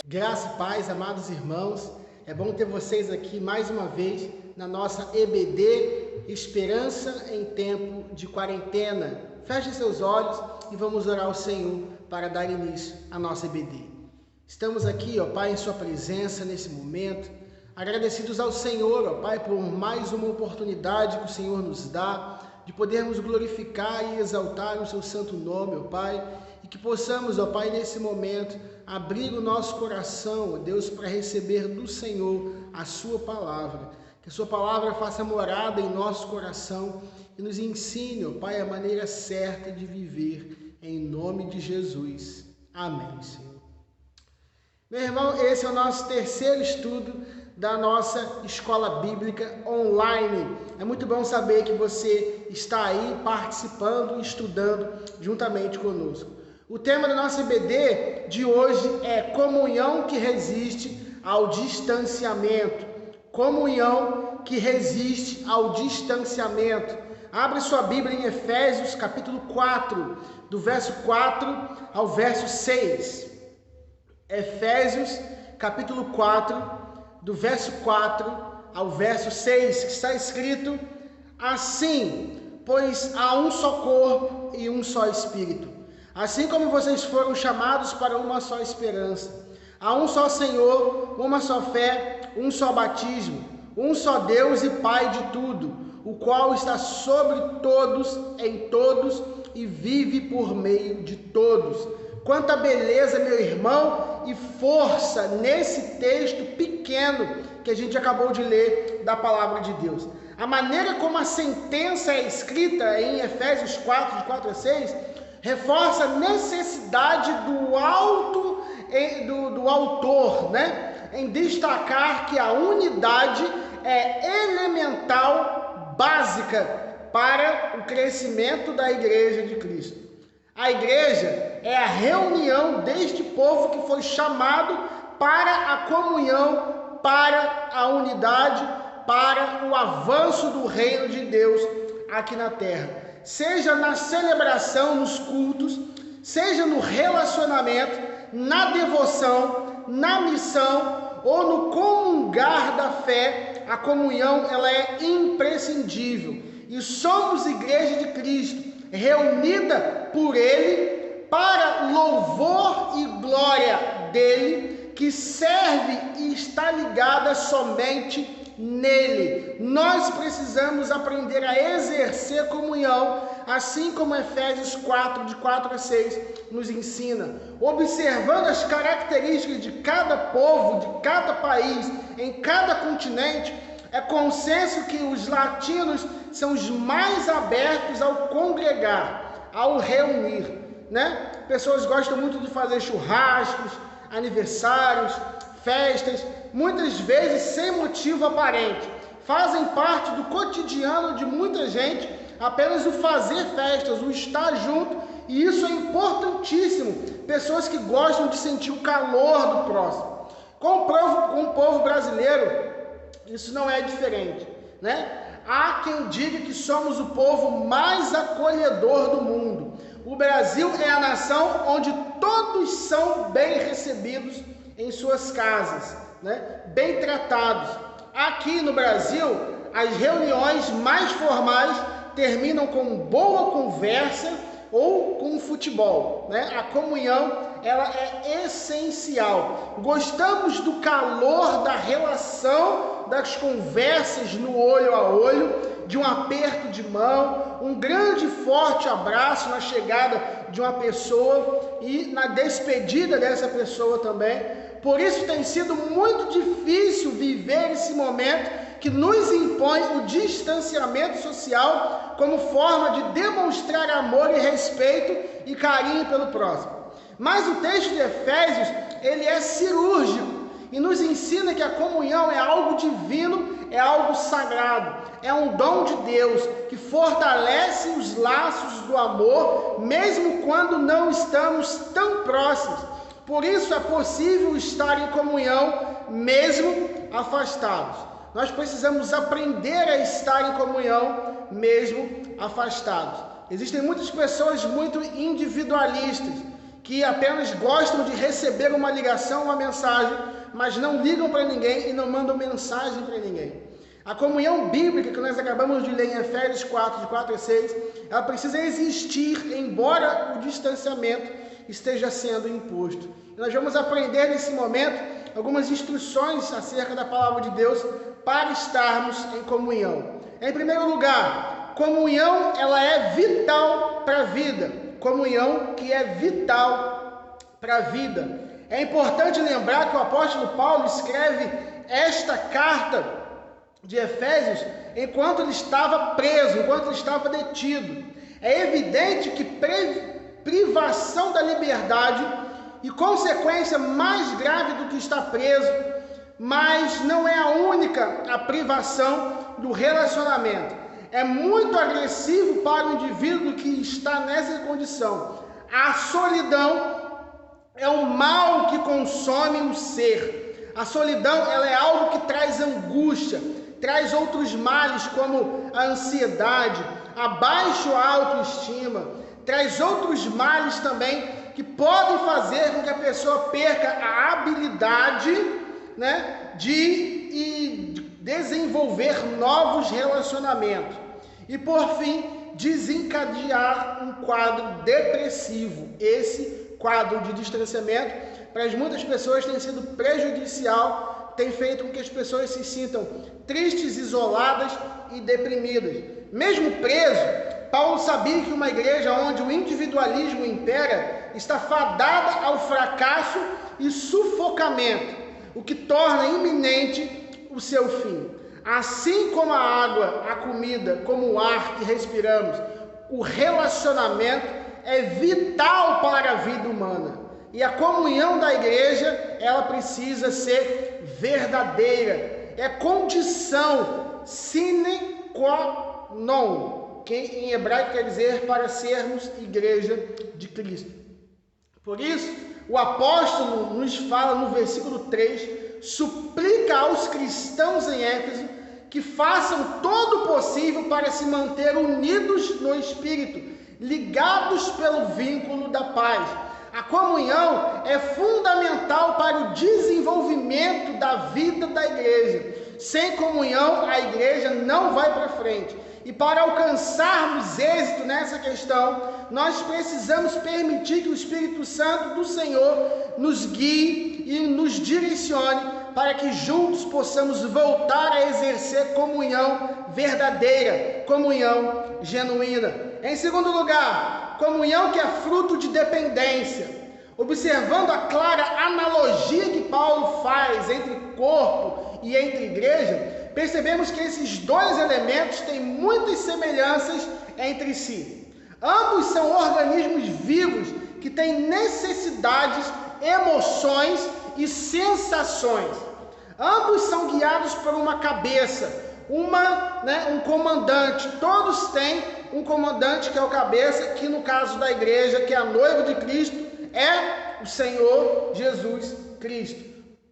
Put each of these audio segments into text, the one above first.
Graça e paz, amados irmãos, é bom ter vocês aqui mais uma vez na nossa EBD, Esperança em Tempo de Quarentena. Feche seus olhos e vamos orar ao Senhor para dar início à nossa EBD. Estamos aqui, ó Pai, em sua presença nesse momento, agradecidos ao Senhor, ó Pai, por mais uma oportunidade que o Senhor nos dá de podermos glorificar e exaltar o seu santo nome, ó Pai, e que possamos, ó Pai, nesse momento, abrir o nosso coração, ó Deus, para receber do Senhor a sua palavra. Que a sua palavra faça morada em nosso coração e nos ensine, ó Pai, a maneira certa de viver, em nome de Jesus. Amém, Senhor. Meu irmão, esse é o nosso terceiro estudo da nossa escola bíblica online. É muito bom saber que você está aí participando e estudando juntamente conosco. O tema da nossa EBD de hoje é comunhão que resiste ao distanciamento. Comunhão que resiste ao distanciamento. Abre sua Bíblia em Efésios capítulo 4, do verso 4 ao verso 6. Efésios capítulo 4, do verso 4 ao verso 6, que está escrito assim: pois há um só corpo e um só Espírito, assim como vocês foram chamados para uma só esperança. Há um só Senhor, uma só fé, um só batismo, um só Deus e Pai de tudo, o qual está sobre todos, em todos e vive por meio de todos. Quanta beleza, meu irmão, e força nesse texto pequeno que a gente acabou de ler da palavra de Deus. A maneira como a sentença é escrita em Efésios 4, de 4 a 6, reforça a necessidade do autor, né, em destacar que a unidade é elemental, básica para o crescimento da Igreja de Cristo. A igreja é a reunião deste povo que foi chamado para a comunhão, para a unidade, para o avanço do reino de Deus aqui na terra. Seja na celebração, nos cultos, seja no relacionamento, na devoção, na missão ou no comungar da fé, a comunhão ela é imprescindível. E somos igreja de Cristo, reunida por Ele, para louvor e glória dEle, que serve e está ligada somente nele. Nós precisamos aprender a exercer comunhão, assim como Efésios 4, de 4 a 6, nos ensina. Observando as características de cada povo, de cada país, em cada continente, é consenso que os latinos são os mais abertos ao congregar, ao reunir, né? Pessoas gostam muito de fazer churrascos, aniversários, festas, muitas vezes sem motivo aparente. Fazem parte do cotidiano de muita gente apenas o fazer festas, o estar junto, e isso é importantíssimo. Pessoas que gostam de sentir o calor do próximo. Com o povo brasileiro, isso não é diferente, né? Há quem diga que somos o povo mais acolhedor do mundo. O Brasil é a nação onde todos são bem recebidos em suas casas, né? Bem tratados. Aqui no Brasil, as reuniões mais formais terminam com boa conversa ou com futebol, né? A comunhão, ela é essencial. Gostamos do calor da relação, das conversas no olho a olho, de um aperto de mão, um grande e forte abraço na chegada de uma pessoa e na despedida dessa pessoa também. Por isso tem sido muito difícil viver esse momento que nos impõe o distanciamento social como forma de demonstrar amor e respeito e carinho pelo próximo. Mas o texto de Efésios, ele é cirúrgico e nos ensina que a comunhão é algo divino, é algo sagrado, é um dom de Deus que fortalece os laços do amor, mesmo quando não estamos tão próximos. Por isso é possível estar em comunhão mesmo afastados. Nós precisamos aprender a estar em comunhão mesmo afastados. Existem muitas pessoas muito individualistas que apenas gostam de receber uma ligação, uma mensagem, mas não ligam para ninguém e não mandam mensagem para ninguém. A comunhão bíblica que nós acabamos de ler em Efésios 4, de 4 a 6, ela precisa existir, embora o distanciamento esteja sendo imposto. E nós vamos aprender nesse momento algumas instruções acerca da palavra de Deus para estarmos em comunhão. Em primeiro lugar, comunhão ela é vital para a vida. Comunhão que é vital para a vida. É importante lembrar que o apóstolo Paulo escreve esta carta de Efésios enquanto ele estava preso, enquanto ele estava detido. É evidente que privação da liberdade e consequência mais grave do que estar preso, mas não é a única a privação do relacionamento. É muito agressivo para o indivíduo que está nessa condição. A solidão é um mal que consome o ser. A solidão ela é algo que traz angústia, traz outros males como a ansiedade, a baixa autoestima, traz outros males também que podem fazer com que a pessoa perca a habilidade, de desenvolver novos relacionamentos. E por fim, desencadear um quadro depressivo. Esse quadro de distanciamento, para muitas pessoas, tem sido prejudicial, tem feito com que as pessoas se sintam tristes, isoladas e deprimidas. Mesmo preso, Paulo sabia que uma igreja onde o individualismo impera está fadada ao fracasso e sufocamento, o que torna iminente o seu fim. Assim como a água, a comida, como o ar que respiramos, o relacionamento é vital para a vida humana. E a comunhão da igreja, ela precisa ser verdadeira. É condição sine qua non, que em hebraico quer dizer para sermos igreja de Cristo. Por isso, o apóstolo nos fala no versículo 3, suplica aos cristãos em Éfeso que façam todo o possível para se manter unidos no Espírito, ligados pelo vínculo da paz. A comunhão é fundamental para o desenvolvimento da vida da igreja. Sem comunhão, a igreja não vai para frente. E para alcançarmos êxito nessa questão, nós precisamos permitir que o Espírito Santo do Senhor nos guie e nos direcione para que juntos possamos voltar a exercer comunhão verdadeira, comunhão genuína. Em segundo lugar, comunhão que é fruto de dependência. Observando a clara analogia que Paulo faz entre corpo e entre igreja, percebemos que esses dois elementos têm muitas semelhanças entre si. Ambos são organismos vivos que têm necessidades, emoções e sensações. Ambos são guiados por uma cabeça, um comandante. Todos têm um comandante que é o cabeça, que no caso da igreja, que é a noiva de Cristo, é o Senhor Jesus Cristo.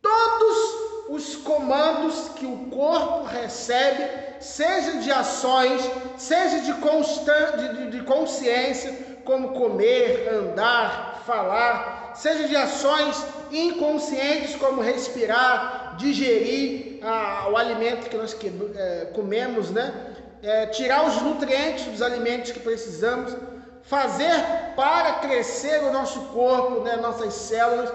Todos os comandos que o corpo recebe, seja de ações, seja de consciência, como comer, andar, falar, seja de ações inconscientes, como respirar, digerir o alimento que nós comemos, tirar os nutrientes dos alimentos que precisamos, fazer para crescer o nosso corpo, nossas células.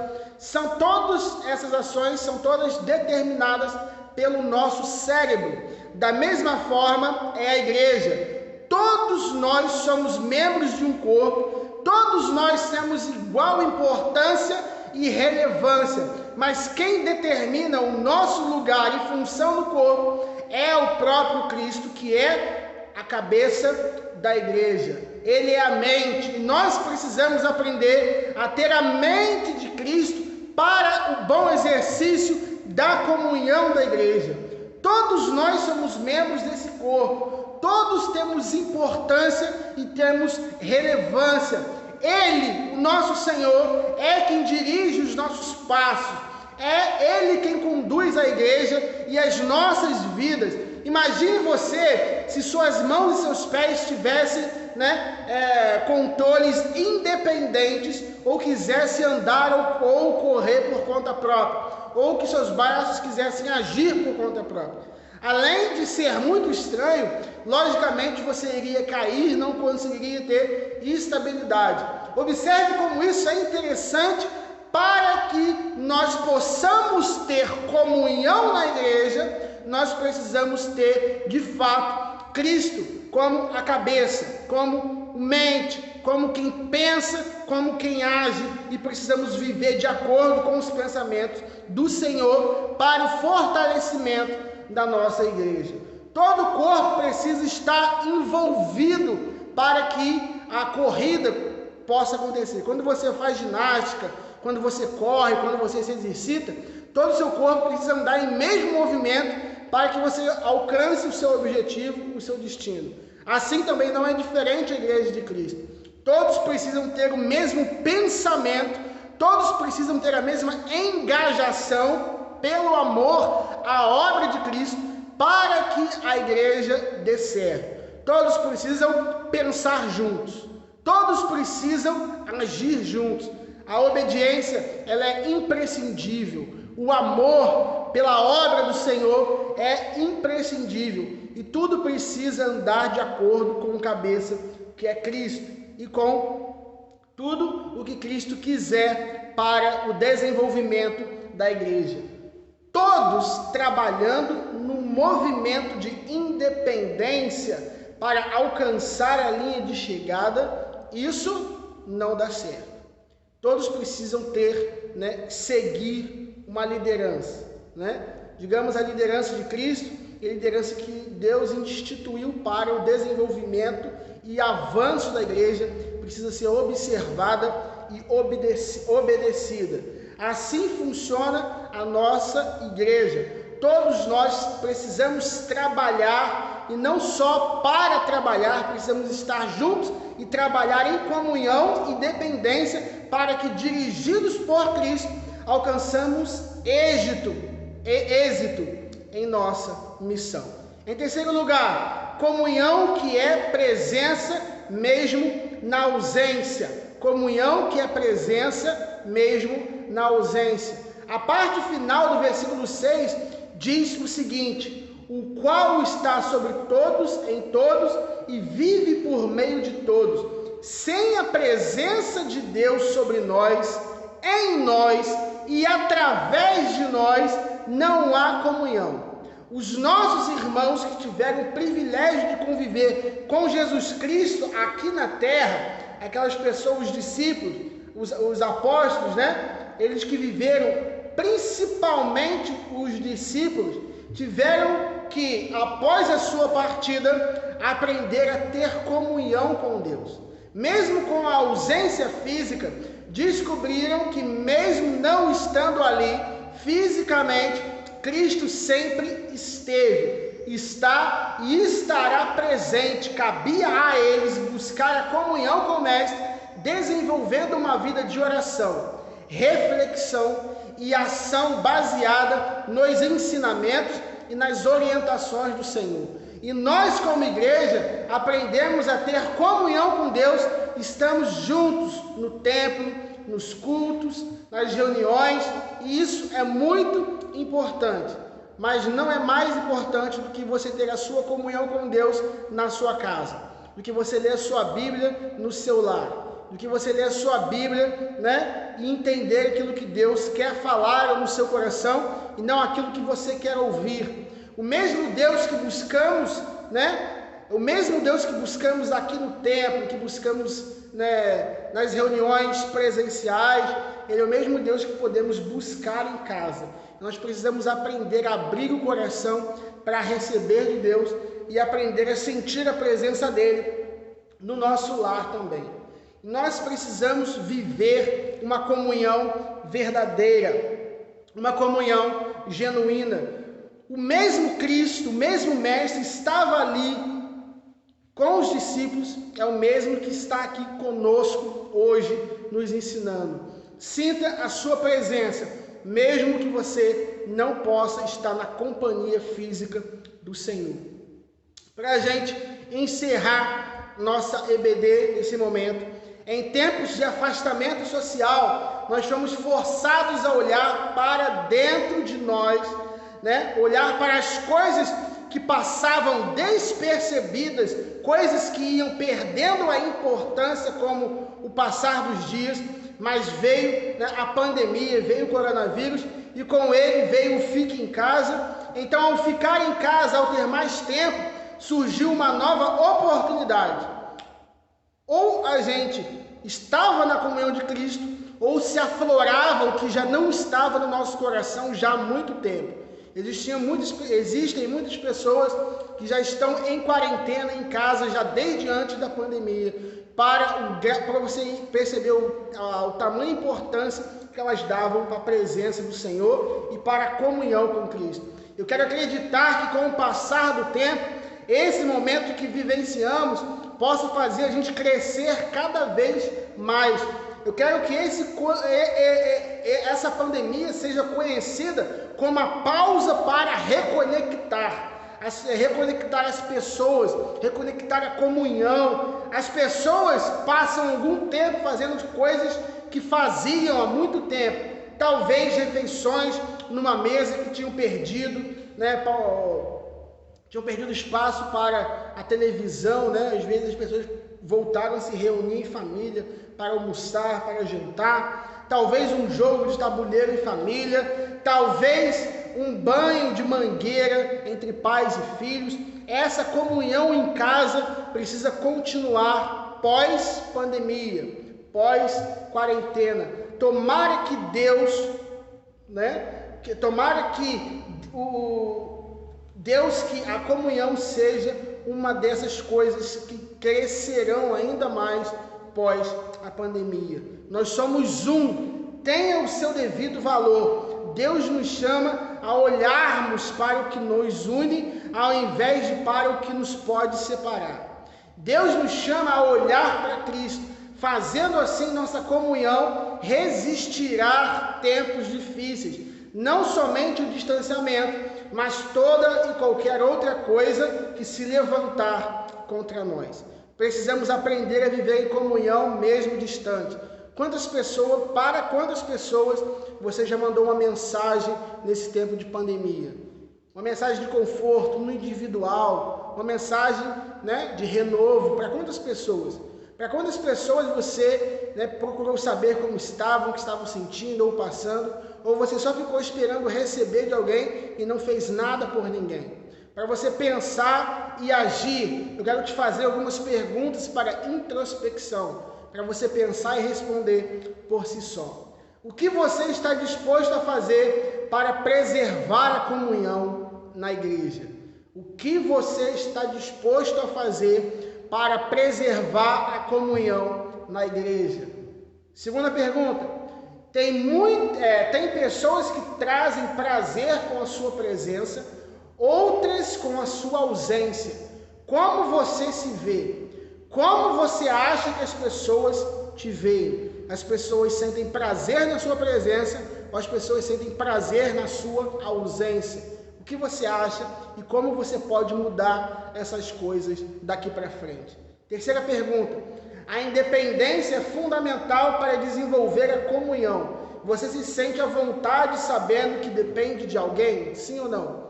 Todas essas ações são todas determinadas pelo nosso cérebro. Da mesma forma é a igreja. Todos nós somos membros de um corpo, todos nós temos igual importância e relevância, mas quem determina o nosso lugar e função no corpo é o próprio Cristo, que é a cabeça da igreja. Ele é a mente, e nós precisamos aprender a ter a mente de Cristo para o bom exercício da comunhão da igreja. Todos nós somos membros desse corpo, todos temos importância e temos relevância. Ele, o nosso Senhor, é quem dirige os nossos passos, é Ele quem conduz a igreja e as nossas vidas. Imagine você se suas mãos e seus pés estivessem controles independentes, ou quisesse andar ou correr por conta própria, ou que seus braços quisessem agir por conta própria. Além de ser muito estranho, logicamente você iria cair, não conseguiria ter estabilidade. Observe como isso é interessante. Para que nós possamos ter comunhão na igreja, nós precisamos ter, de fato, Cristo como a cabeça, como mente, como quem pensa, como quem age, e precisamos viver de acordo com os pensamentos do Senhor para o fortalecimento da nossa igreja. Todo o corpo precisa estar envolvido para que a corrida possa acontecer. Quando você faz ginástica, quando você corre, quando você se exercita, todo o seu corpo precisa andar em mesmo movimento para que você alcance o seu objetivo, o seu destino. Assim também não é diferente a igreja de Cristo. Todos precisam ter o mesmo pensamento, todos precisam ter a mesma engajação pelo amor à obra de Cristo para que a igreja dê certo. Todos precisam pensar juntos, todos precisam agir juntos. A obediência, ela é imprescindível. O amor pela obra do Senhor é imprescindível. E tudo precisa andar de acordo com o cabeça, que é Cristo, e com tudo o que Cristo quiser para o desenvolvimento da igreja. Todos trabalhando num movimento de independência para alcançar a linha de chegada, isso não dá certo. Todos precisam ter, seguir uma liderança, digamos a liderança de Cristo, a liderança que Deus instituiu para o desenvolvimento e avanço da igreja, precisa ser observada e obedecida. Assim funciona a nossa igreja. Todos nós precisamos trabalhar, e não só para trabalhar, precisamos estar juntos e trabalhar em comunhão e dependência, para que, dirigidos por Cristo, alcançamos êxito em nossa missão. Em terceiro lugar, comunhão que é presença mesmo na ausência. Comunhão que é presença mesmo na ausência. A parte final do versículo 6 diz o seguinte: o qual está sobre todos, em todos, e vive por meio de todos. Sem a presença de Deus sobre nós, em nós e através de nós, não há comunhão. Os nossos irmãos que tiveram o privilégio de conviver com Jesus Cristo aqui na terra, aquelas pessoas, os discípulos, os apóstolos, eles que viveram, principalmente os discípulos, tiveram que, após a sua partida, aprender a ter comunhão com Deus. Mesmo com a ausência física, descobriram que mesmo não estando ali fisicamente, Cristo sempre esteve, está e estará presente. Cabia a eles buscar a comunhão com o Mestre, desenvolvendo uma vida de oração, reflexão e ação baseada nos ensinamentos e nas orientações do Senhor. E nós, como igreja, aprendemos a ter comunhão com Deus, estamos juntos no templo, nos cultos, nas reuniões, e isso é muito importante. Mas não é mais importante do que você ter a sua comunhão com Deus na sua casa, do que você ler a sua Bíblia no seu lar, do que você ler a sua Bíblia, e entender aquilo que Deus quer falar no seu coração e não aquilo que você quer ouvir. O mesmo Deus que buscamos, o mesmo Deus que buscamos aqui no templo, que buscamos nas reuniões presenciais, Ele é o mesmo Deus que podemos buscar em casa. Nós precisamos aprender a abrir o coração para receber de Deus e aprender a sentir a presença dEle no nosso lar também. Nós precisamos viver uma comunhão verdadeira, uma comunhão genuína. O mesmo Cristo, o mesmo Mestre estava ali com os discípulos, é o mesmo que está aqui conosco hoje, nos ensinando. Sinta a sua presença, mesmo que você não possa estar na companhia física do Senhor. Para a gente encerrar nossa EBD nesse momento. Em tempos de afastamento social, nós fomos forçados a olhar para dentro de nós, né? Olhar para as coisas que passavam despercebidas, coisas que iam perdendo a importância com o passar dos dias, mas veio, né, a pandemia, veio o coronavírus e com ele veio o fique em casa. Então, ao ficar em casa, ao ter mais tempo, surgiu uma nova oportunidade. Ou a gente estava na comunhão de Cristo, ou se aflorava o que já não estava no nosso coração já há muito tempo. Existem muitas pessoas que já estão em quarentena, em casa, já desde antes da pandemia, para você perceber o tamanho e importância que elas davam para a presença do Senhor e para a comunhão com Cristo. Eu quero acreditar que com o passar do tempo, esse momento que vivenciamos possa fazer a gente crescer cada vez mais. Eu quero que essa pandemia seja conhecida como uma pausa para reconectar as pessoas, reconectar a comunhão. As pessoas passam algum tempo fazendo coisas que faziam há muito tempo, talvez refeições numa mesa que tinham perdido, né? Tinham perdido espaço para a televisão, né? Às vezes as pessoas voltaram a se reunir em família para almoçar, para jantar. Talvez um jogo de tabuleiro em família, talvez um banho de mangueira entre pais e filhos. Essa comunhão em casa precisa continuar pós-pandemia, pós-quarentena. Tomara que Deus, né? Tomara que que a comunhão seja uma dessas coisas que crescerão ainda mais pós a pandemia. Nós somos tenha o seu devido valor. Deus nos chama a olharmos para o que nos une, ao invés de para o que nos pode separar. Deus nos chama a olhar para Cristo, fazendo assim nossa comunhão resistirá tempos difíceis. Não somente o distanciamento, mas toda e qualquer outra coisa que se levantar contra nós. Precisamos aprender a viver em comunhão mesmo distante. Para quantas pessoas você já mandou uma mensagem nesse tempo de pandemia? Uma mensagem de conforto no individual, uma mensagem, né, de renovo. Para quantas pessoas? Para quantas pessoas você, né, procurou saber como estavam, o que estavam sentindo ou passando, ou você só ficou esperando receber de alguém e não fez nada por ninguém? Para você pensar e agir, eu quero te fazer algumas perguntas para introspecção, para você pensar e responder por si só. O que você está disposto a fazer para preservar a comunhão na igreja? O que você está disposto a fazer para preservar a comunhão na igreja? Segunda pergunta: tem pessoas que trazem prazer com a sua presença, outras com a sua ausência. Como você se vê? Como você acha que as pessoas te veem? As pessoas sentem prazer na sua presença ou as pessoas sentem prazer na sua ausência? O que você acha e como você pode mudar essas coisas daqui para frente? Terceira pergunta: a independência é fundamental para desenvolver a comunhão. Você se sente à vontade sabendo que depende de alguém? Sim ou não?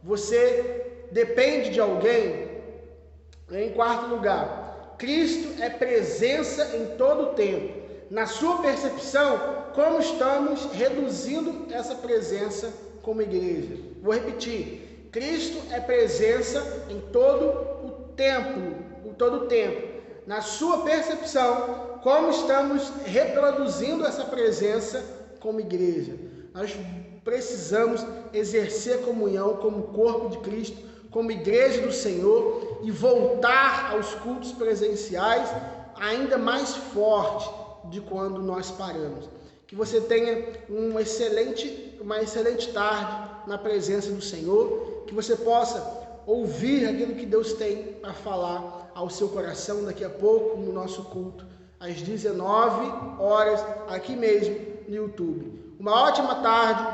Você depende de alguém? Em quarto lugar, Cristo é presença em todo o tempo. Na sua percepção, como estamos reduzindo essa presença como igreja? Vou repetir: Cristo é presença em todo o tempo. Na sua percepção, como estamos reproduzindo essa presença como igreja? Nós precisamos exercer comunhão como corpo de Cristo, como igreja do Senhor, e voltar aos cultos presenciais ainda mais forte de quando nós paramos. Que você tenha uma excelente tarde na presença do Senhor, que você possa ouvir aquilo que Deus tem para falar ao seu coração daqui a pouco no nosso culto, às 19 horas, aqui mesmo no YouTube. Uma ótima tarde,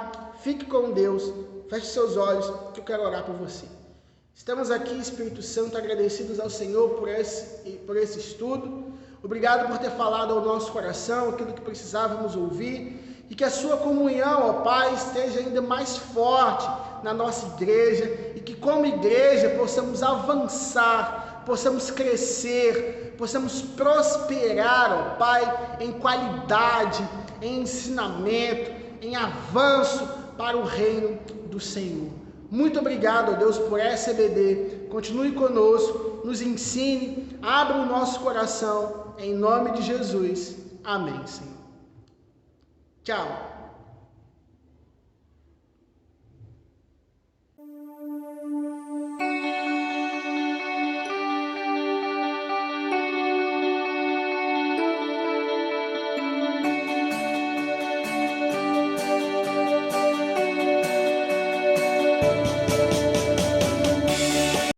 fique com Deus, feche seus olhos, que eu quero orar por você. Estamos aqui, Espírito Santo, agradecidos ao Senhor por esse estudo. Obrigado por ter falado ao nosso coração aquilo que precisávamos ouvir e que a sua comunhão, ó Pai, esteja ainda mais forte na nossa igreja e que como igreja possamos avançar, possamos crescer, possamos prosperar, ó Pai, em qualidade, em ensinamento, em avanço para o reino do Senhor. Muito obrigado, ó Deus, por essa EBD. Continue conosco, nos ensine, abra o nosso coração, em nome de Jesus. Amém, Senhor. Tchau.